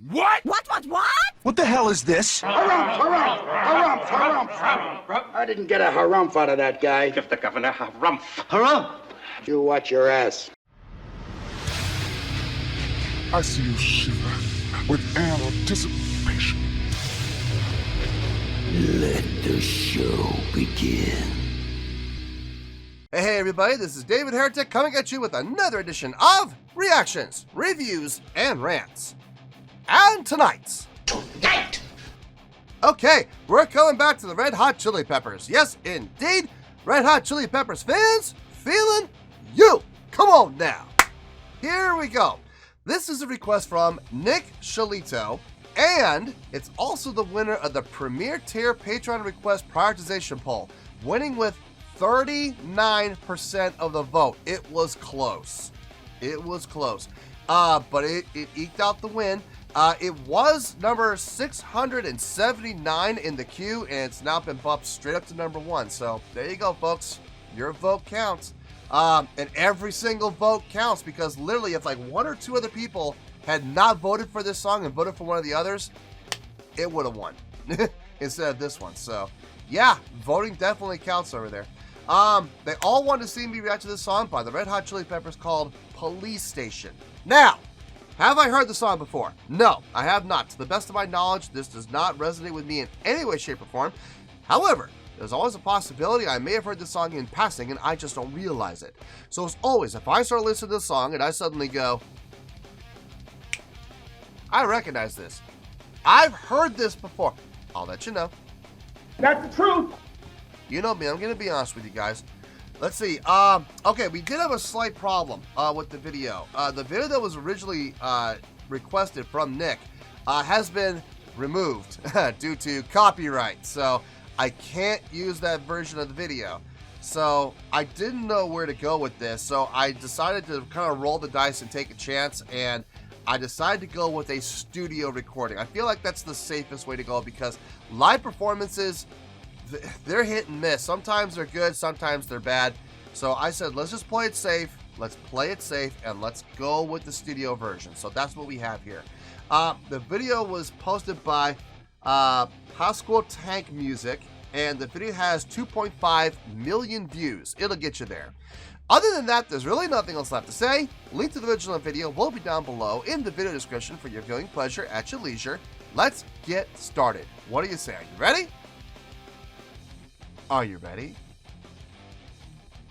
What? What? What the hell is this? Harumph. I didn't get a harumph out of that guy. Give the governor harumph. Harumph! You watch your ass. I see you shiver with anticipation. Let the show begin. Hey everybody, this is David Heretic coming at you with another edition of Reactions, Reviews, and Rants. And tonight... Okay, we're coming back to the Red Hot Chili Peppers. Yes, indeed, Red Hot Chili Peppers fans, feeling you. Come on now. Here we go. This is a request from Nick Shalito, and it's also the winner of the Premier Tier Patreon Request Prioritization Poll, winning with 39% of the vote. It was close. It was close. But it eked out the win. It was number 679 in the queue, and it's now been bumped straight up to number 1. So there you go, folks. Your vote counts. And every single vote counts, because literally if like one or two other people had not voted for this song and voted for one of the others, it would have won instead of this one. So yeah, voting definitely counts over there. They all wanted to see me react to this song by the Red Hot Chili Peppers called Police Station. Now, have I heard the song before? No, I have not. To the best of my knowledge, this does not resonate with me in any way, shape, or form. However, there's always a possibility I may have heard this song in passing and I just don't realize it. So as always, if I start listening to this song and I suddenly go, I recognize this. I've heard this before. I'll let you know. That's the truth. You know me, I'm going to be honest with you guys. Let's see. Okay, we did have a slight problem with the video. The video that was originally requested from Nick has been removed due to copyright. So I can't use that version of the video. So I didn't know where to go with this. So I decided to kind of roll the dice and take a chance. And I decided to go with a studio recording. I feel like that's the safest way to go, because live performances, they're hit and miss. Sometimes they're good, sometimes they're bad. So I said, let's just play it safe. Let's play it safe and let's go with the studio version. So that's what we have here. The video was posted by Pascal Tank Music, and the video has 2.5 million views. It'll get you there. Other than that, there's really nothing else left to say. Link to the original video will be down below in the video description for your viewing pleasure at your leisure. Let's get started. What do you say? Are you ready? Are you ready?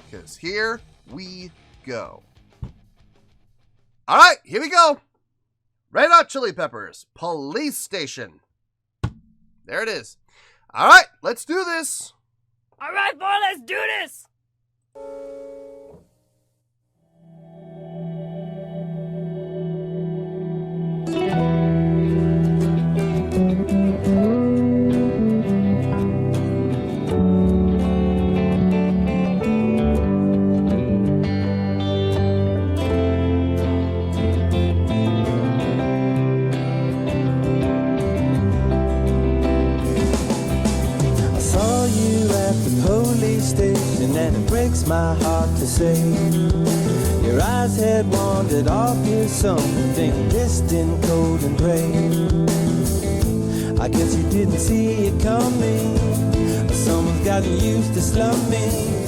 Because here we go. All right, here we go. Red Hot Chili Peppers, Police Station. There it is. All right, let's do this. All right, boy, let's do this. And it breaks my heart to say your eyes had wandered off into something distant, cold and gray. I guess you didn't see it coming. Someone's gotten used to slumming,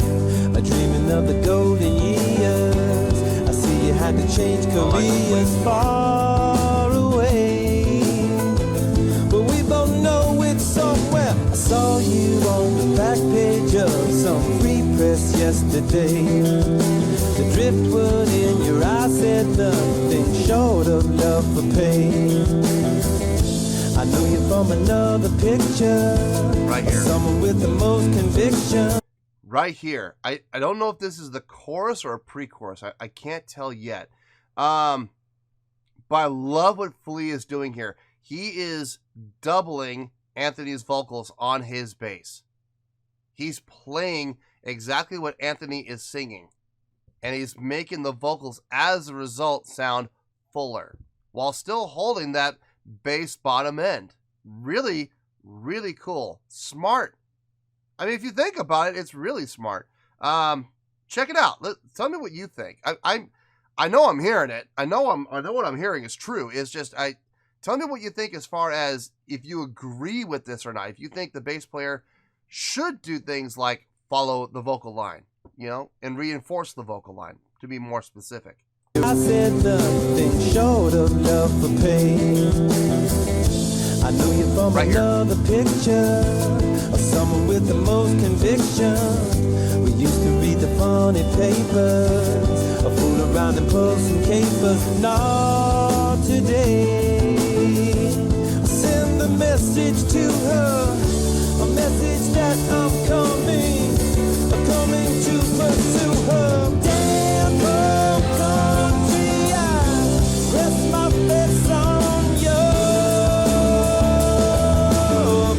dreaming of the golden years. I see you had to change careers far away, but we both know it's somewhere. I saw you on the back page of some free press yesterday. The driftwood in your eyes said nothing short of love for pain. I know you from another picture, right here. Someone with the most conviction. Right here. I don't know if this is the chorus or a pre-chorus. I can't tell yet. But I love what Flea is doing here. He is doubling Anthony's vocals on his bass. He's playing exactly what Anthony is singing, and he's making the vocals as a result sound fuller while still holding that bass bottom end. Really, really cool. Smart. I mean, if you think about it, it's really smart. Check it out. Tell me what you think. I know I'm hearing it. I know what I'm hearing is true. It's just Tell me what you think as far as if you agree with this or not. If you think the bass player should do things like follow the vocal line, you know, and reinforce the vocal line, to be more specific. I said nothing short of love for pain. I know you from Right here. another picture of someone with the most conviction. We used to read the funny papers, a fool around and pull some capers. Not today. Send a message to her, a message that I'm coming to pursue her. Damn home country, I rest my face on your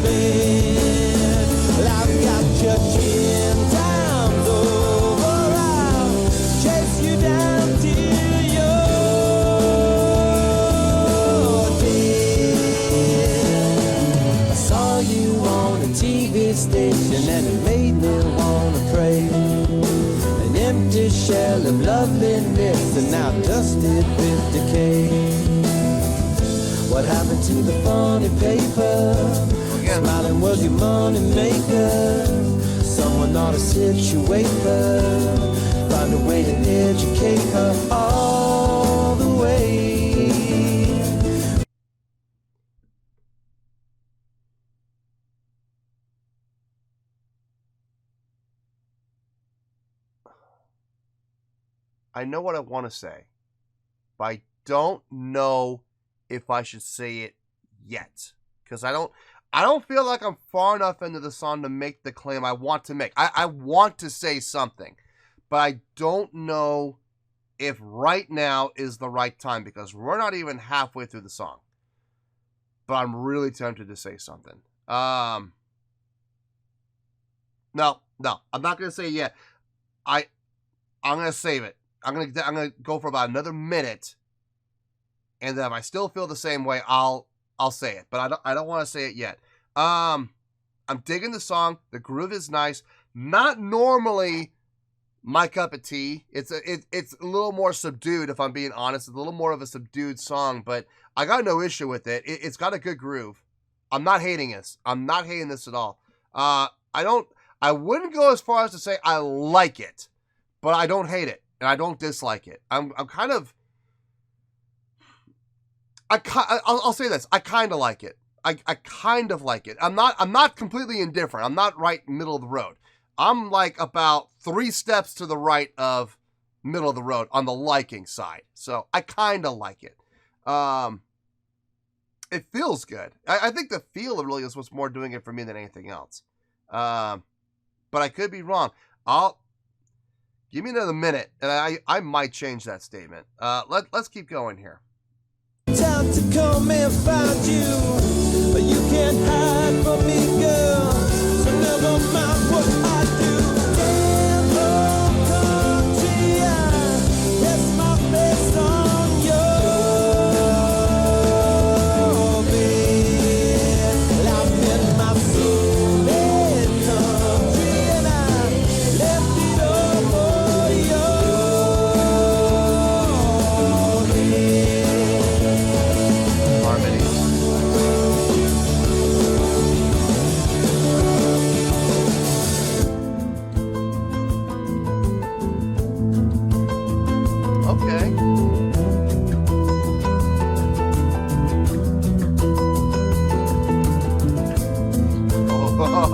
bed. Well, I've got your 10 times over. I'll chase you down till you're dead. I saw you on a TV station and it made me wanna pray. An empty shell of loveliness and now dusted with decay. What happened to the funny paper? Smiling was your money maker. Someone ought to situate her, find a way to educate her all the way. I know what I want to say, but I don't know if I should say it yet, because I don't feel like I'm far enough into the song to make the claim I want to make. I want to say something, but I don't know if right now is the right time, because we're not even halfway through the song. But I'm really tempted to say something. No, I'm not gonna say it yet. I'm gonna save it. I'm gonna go for about another minute, and then if I still feel the same way, I'll say it. But I don't want to say it yet. I'm digging the song. The groove is nice. Not normally my cup of tea. It's a little more subdued, if I'm being honest. It's a little more of a subdued song, but I got no issue with it. It's got a good groove. I'm not hating this. I'm not hating this at all. I wouldn't go as far as to say I like it, but I don't hate it. And I don't dislike it. I'll say this. I kind of like it. I kind of like it. I'm not completely indifferent. I'm not right middle of the road. I'm like about 3 steps to the right of middle of the road on the liking side. So I kind of like it. It feels good. I think the feel really is what's more doing it for me than anything else. But I could be wrong. Give me another minute, and I might change that statement. Let's keep going here. Time to come and find you, but you can't hide from me, girl. So never mind what I do. Damn home country, I rest my face on your bed. Well, I've been my soul in country, and I left it all for your head. Harmony. Okay.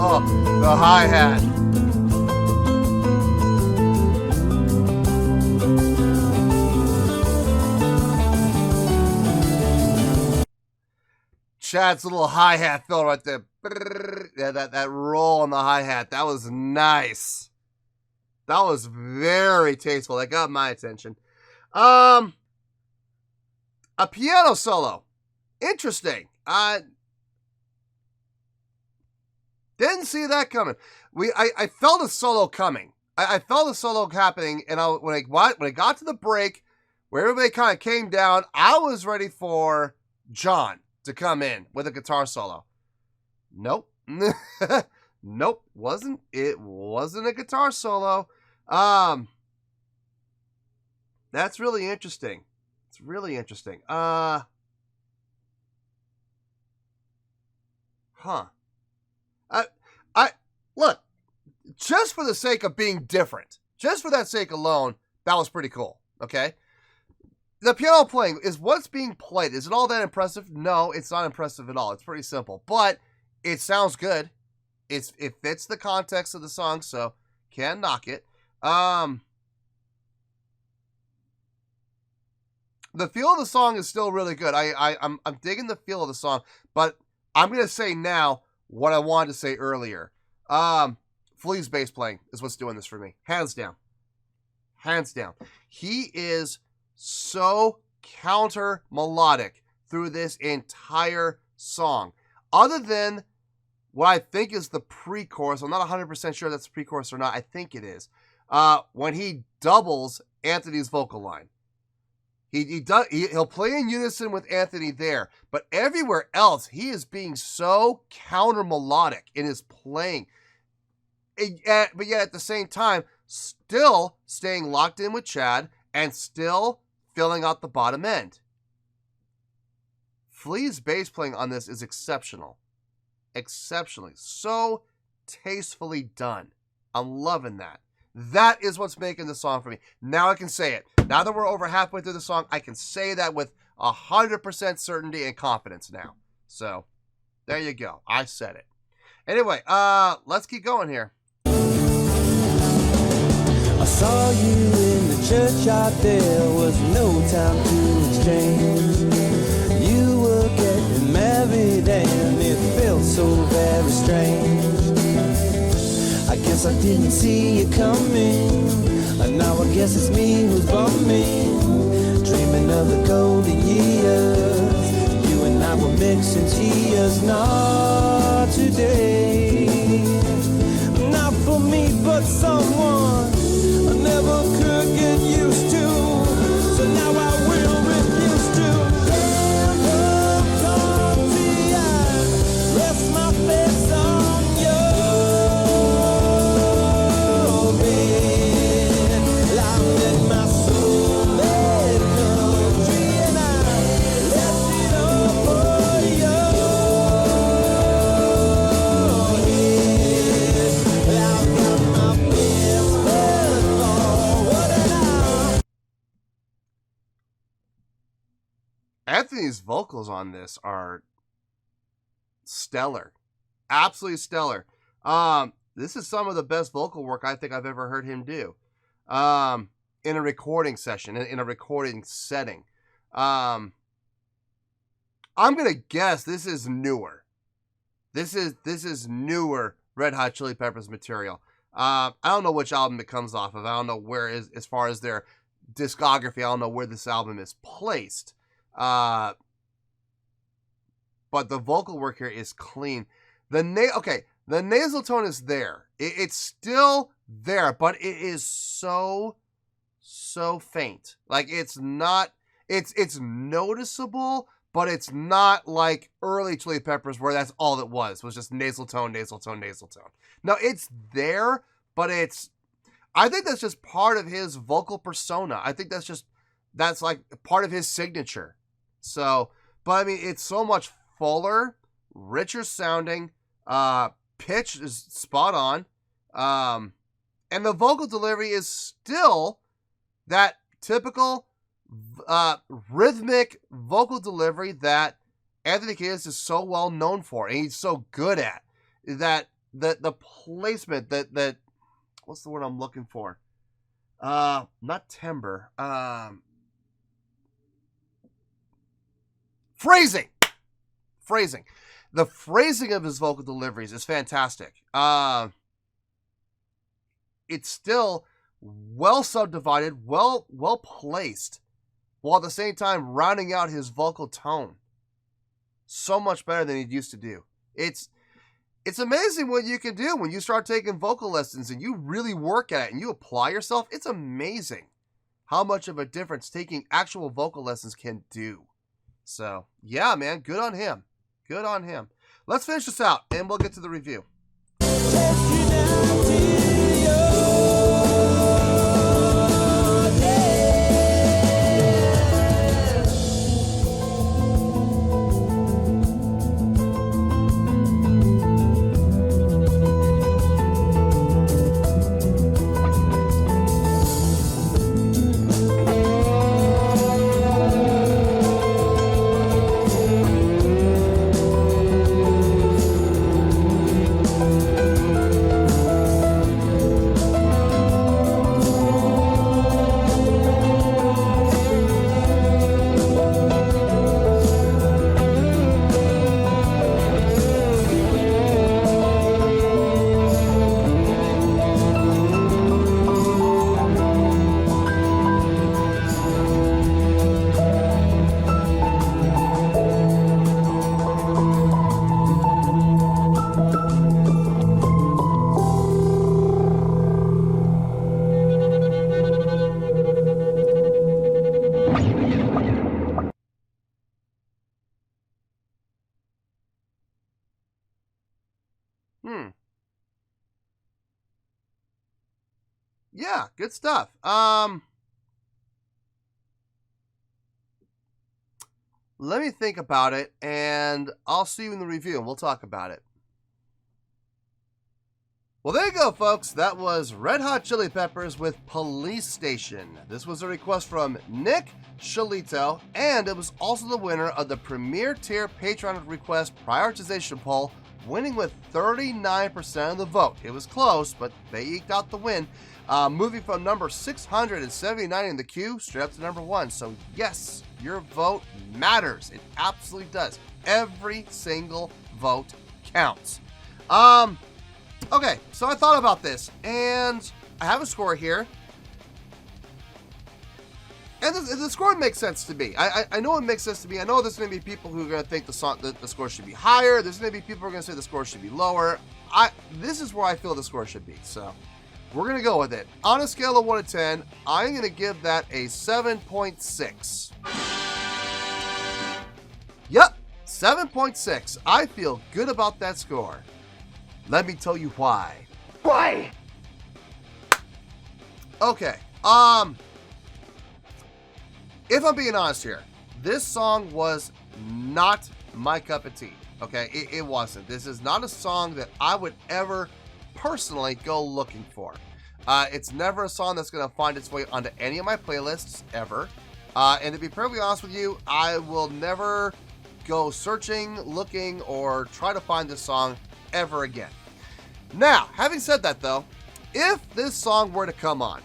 Oh, the hi-hat. Chad's little hi-hat fill right there. Yeah, that roll on the hi-hat. That was nice. That was very tasteful. That got my attention. A piano solo. Interesting. Didn't see that coming. I felt a solo coming. I felt a solo happening, and when I got to the break, where everybody kind of came down, I was ready for John to come in with a guitar solo. Nope. Nope. It wasn't a guitar solo. That's really interesting. It's really interesting. Huh. I look, just for the sake of being different, just for that sake alone, that was pretty cool, okay? The piano playing, is what's being played, is it all that impressive? No, it's not impressive at all. It's pretty simple, but it sounds good. It fits the context of the song, so can't knock it. The feel of the song is still really good. I'm digging the feel of the song, but I'm gonna say now what I wanted to say earlier. Flea's bass playing is what's doing this for me, hands down. Hands down. He is so counter melodic through this entire song. Other than what I think is the pre-chorus, I'm not 100% sure that's the pre-chorus or not. I think it is. When he doubles Anthony's vocal line. He'll play in unison with Anthony there, but everywhere else he is being so counter melodic in his playing. But yet at the same time, still staying locked in with Chad and still filling out the bottom end. Flea's bass playing on this is exceptional. Exceptionally. So tastefully done. I'm loving that. That is what's making the song for me. Now I can say it. Now that we're over halfway through the song, I can say that with 100% certainty and confidence now. So, there you go. I said it. Anyway, let's keep going here. I saw you in the church out there, was no time to exchange. You were getting married and it felt so very strange. I guess I didn't see you coming, and now I guess it's me who's bumming. Dreaming of the golden years, you and I were mixing tears. Not today, not for me, but someone I never could get used to. So now I will refuse to. Never come to you, rest my face on you. Anthony's vocals on this are stellar. Absolutely stellar. This is some of the best vocal work I think I've ever heard him do. In a recording session, in a recording setting. I'm gonna guess this is newer. This is newer Red Hot Chili Peppers material. I don't know which album it comes off of. I don't know where is, as far as their discography, I don't know where this album is placed. But the vocal work here is clean. The nasal tone is there. It's still there, but it is so faint. Like it's not. It's noticeable, but it's not like early Chili Peppers where that's all it was just nasal tone, nasal tone, nasal tone. No, it's there, but I think that's just part of his vocal persona. I think that's like part of his signature. So, but I mean, it's so much fuller, richer sounding, pitch is spot on, and the vocal delivery is still that typical rhythmic vocal delivery that Anthony Kiedis is so well known for, and he's so good at. That the placement, that what's the word I'm looking for? Not timbre. Phrasing. The phrasing of his vocal deliveries is fantastic. It's still well subdivided, well placed, while at the same time rounding out his vocal tone. So much better than he used to do. It's amazing what you can do when you start taking vocal lessons and you really work at it and you apply yourself. It's amazing how much of a difference taking actual vocal lessons can do. So, yeah, man, good on him. Good on him. Let's finish this out, and we'll get to the review. Yeah, good stuff. Let me think about it, and I'll see you in the review, and we'll talk about it. Well, there you go, folks. That was Red Hot Chili Peppers with Police Station. This was a request from Nick Shalito, and it was also the winner of the Premier Tier Patreon Request Prioritization Poll, winning with 39% of the vote. It was close, but they eked out the win, moving from number 679 in the queue straight up to number 1. So yes, your vote matters. It absolutely does. Every single vote counts. Okay, so I thought about this, and I have a score here. And the score makes sense to me. I know it makes sense to me. I know there's going to be people who are going to think the score should be higher. There's going to be people who are going to say the score should be lower. This is where I feel the score should be. So we're going to go with it. On a scale of 1 to 10, I'm going to give that a 7.6. Yep, 7.6. I feel good about that score. Let me tell you why. Why? Okay, if I'm being honest here, this song was not my cup of tea, okay? It wasn't. This is not a song that I would ever personally go looking for. It's never a song that's going to find its way onto any of my playlists, ever. And to be perfectly honest with you, I will never go searching, looking, or try to find this song ever again. Now, having said that, though, if this song were to come on,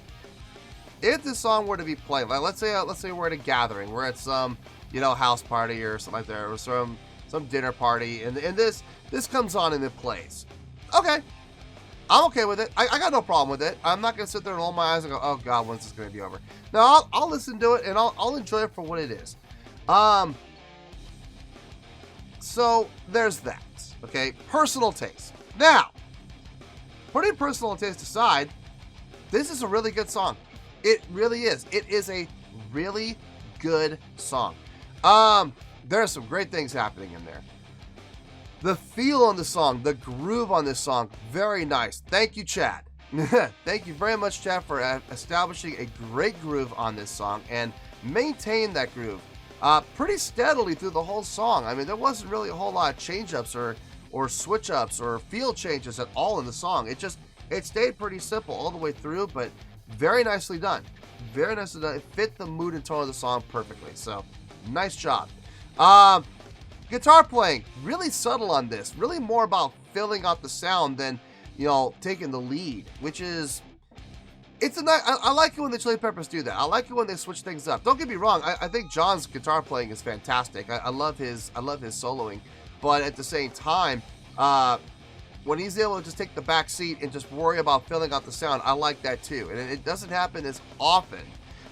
if this song were to be played, like let's say we're at a gathering, we're at some, house party or something like that, or some dinner party, and this comes on and it plays. Okay, I'm okay with it. I got no problem with it. I'm not gonna sit there and roll my eyes and go, oh God, when's this gonna be over? No, I'll listen to it and I'll enjoy it for what it is. So there's that. Okay, personal taste. Now, putting personal taste aside, this is a really good song. It really is. It is a really good song. There are some great things happening in there. The feel on the song, the groove on this song, very nice. Thank you, Chad. Thank you very much, Chad, for establishing a great groove on this song and maintain that groove pretty steadily through the whole song. I mean, there wasn't really a whole lot of change-ups or switch-ups or feel changes at all in the song. It stayed pretty simple all the way through, but very nicely done. Very nicely done. It fit the mood and tone of the song perfectly. So, nice job. Guitar playing, really subtle on this. Really more about filling out the sound than, taking the lead, which is... I like it when the Chili Peppers do that. I like it when they switch things up. Don't get me wrong. I think John's guitar playing is fantastic. I love his soloing. But at the same time, when he's able to just take the back seat and just worry about filling out the sound, I like that too. And it doesn't happen as often.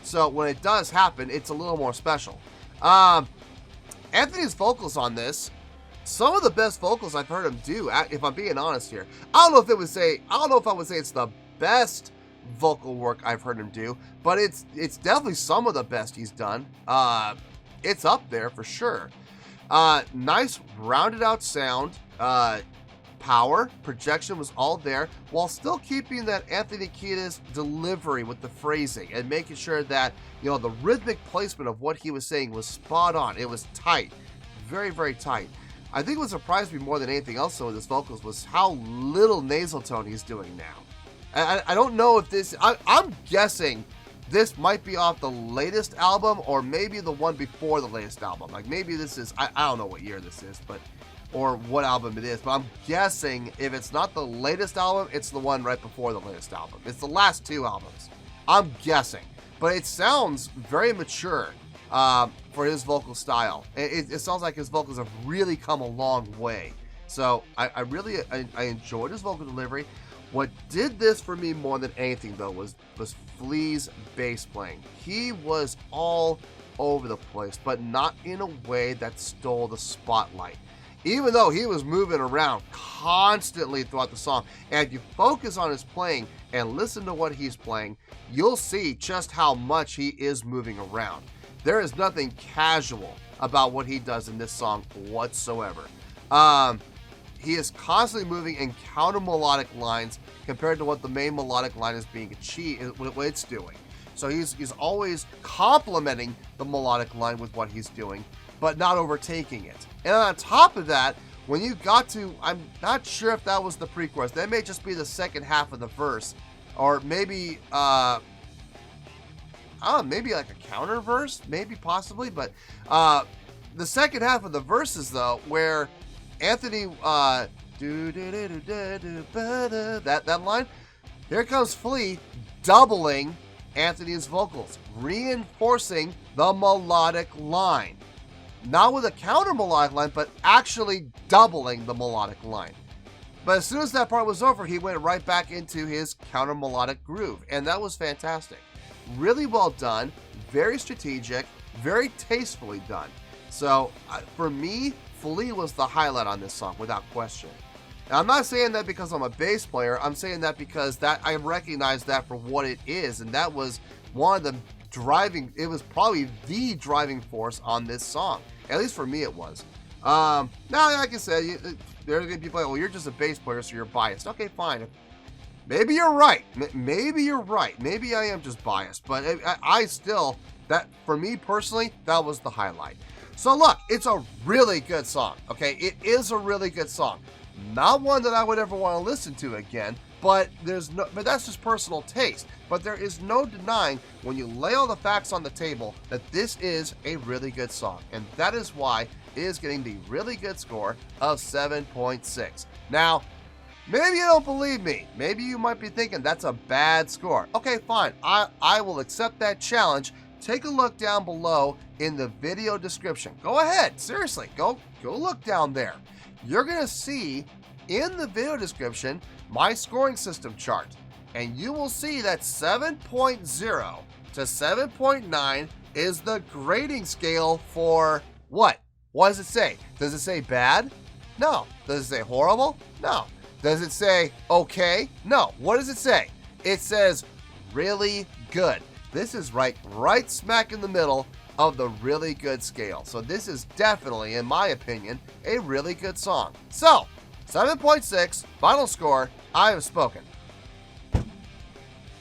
So when it does happen, it's a little more special. Anthony's vocals on this, some of the best vocals I've heard him do, if I'm being honest here. I don't know if I would say it's the best vocal work I've heard him do, but it's definitely some of the best he's done. It's up there for sure. Nice rounded out sound, power, projection was all there, while still keeping that Anthony Kiedis delivery with the phrasing and making sure that, the rhythmic placement of what he was saying was spot on. It was tight. Very, very tight. I think what surprised me more than anything else with his vocals was how little nasal tone he's doing now. I don't know if this... I'm guessing this might be off the latest album or maybe the one before the latest album. Like, maybe this is... I don't know what year this is, but... or what album it is, but I'm guessing if it's not the latest album, it's the one right before the latest album. It's the last two albums. I'm guessing. But it sounds very mature for his vocal style. It sounds like his vocals have really come a long way. So I really enjoyed his vocal delivery. What did this for me more than anything, though, was Flea's bass playing. He was all over the place, but not in a way that stole the spotlight. Even though he was moving around constantly throughout the song, and if you focus on his playing and listen to what he's playing, you'll see just how much he is moving around. There is nothing casual about what he does in this song whatsoever. he is constantly moving in counter melodic lines compared to what the main melodic line is being achieved, what it's doing. So he's always complementing the melodic line with what he's doing, but not overtaking it. And on top of that, when you got to, I'm not sure if that was the pre-chorus. That may just be the second half of the verse, or maybe, maybe like a counter verse, maybe possibly, but the second half of the verses though, where Anthony, that line, here comes Flea doubling Anthony's vocals, reinforcing the melodic line. Not with a counter melodic line, but actually doubling the melodic line. But as soon as that part was over, he went right back into his counter melodic groove, and that was fantastic. Really well done, very strategic, very tastefully done. So for me, Flea was the highlight on this song without question. Now, I'm not saying that because I'm a bass player. I'm saying that because that I recognize that for what it is, and that was one of the driving. It was probably the driving force on this song. At least for me, it was. Now, like I said, there's gonna be people like, well, you're just a bass player, so you're biased. Okay, fine. Maybe you're right. Maybe you're right. Maybe I am just biased, but I still, that for me personally, that was the highlight. So look, it's a really good song. Okay, it is a really good song. Not one that I would ever want to listen to again, but that's just personal taste. But there is no denying, when you lay all the facts on the table, that this is a really good song, and that is why it is getting the really good score of 7.6. Now, maybe you don't believe me. Maybe you might be thinking that's a bad score. Okay, fine. I will accept that challenge. Take a look down below in the video description. Go ahead. Seriously, go look down there. You're going to see in the video description my scoring system chart, and you will see that 7.0 to 7.9 is the grading scale for what? What does it say? Does it say bad? No. Does it say horrible? No. Does it say okay? No. What does it say? It says really good. This is right smack in the middle of the really good scale. So this is definitely, in my opinion, a really good song. So, 7.6, final score, I have spoken.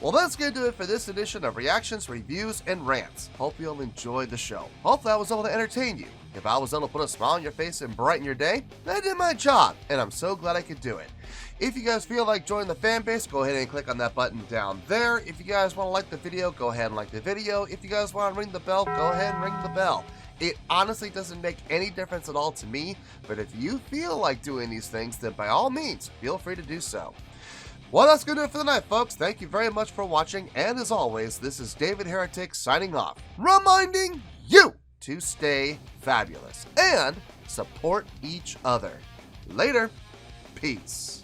Well, that's going to do it for this edition of Reactions, Reviews, and Rants. Hope you'll enjoy the show. Hopefully I was able to entertain you. If I was able to put a smile on your face and brighten your day, then I did my job, and I'm so glad I could do it. If you guys feel like joining the fan base, go ahead and click on that button down there. If you guys want to like the video, go ahead and like the video. If you guys want to ring the bell, go ahead and ring the bell. It honestly doesn't make any difference at all to me, but if you feel like doing these things, then by all means, feel free to do so. Well, that's going to do it for the night, folks. Thank you very much for watching, and as always, this is David Heretic signing off, reminding you to stay fabulous and support each other. Later. Peace.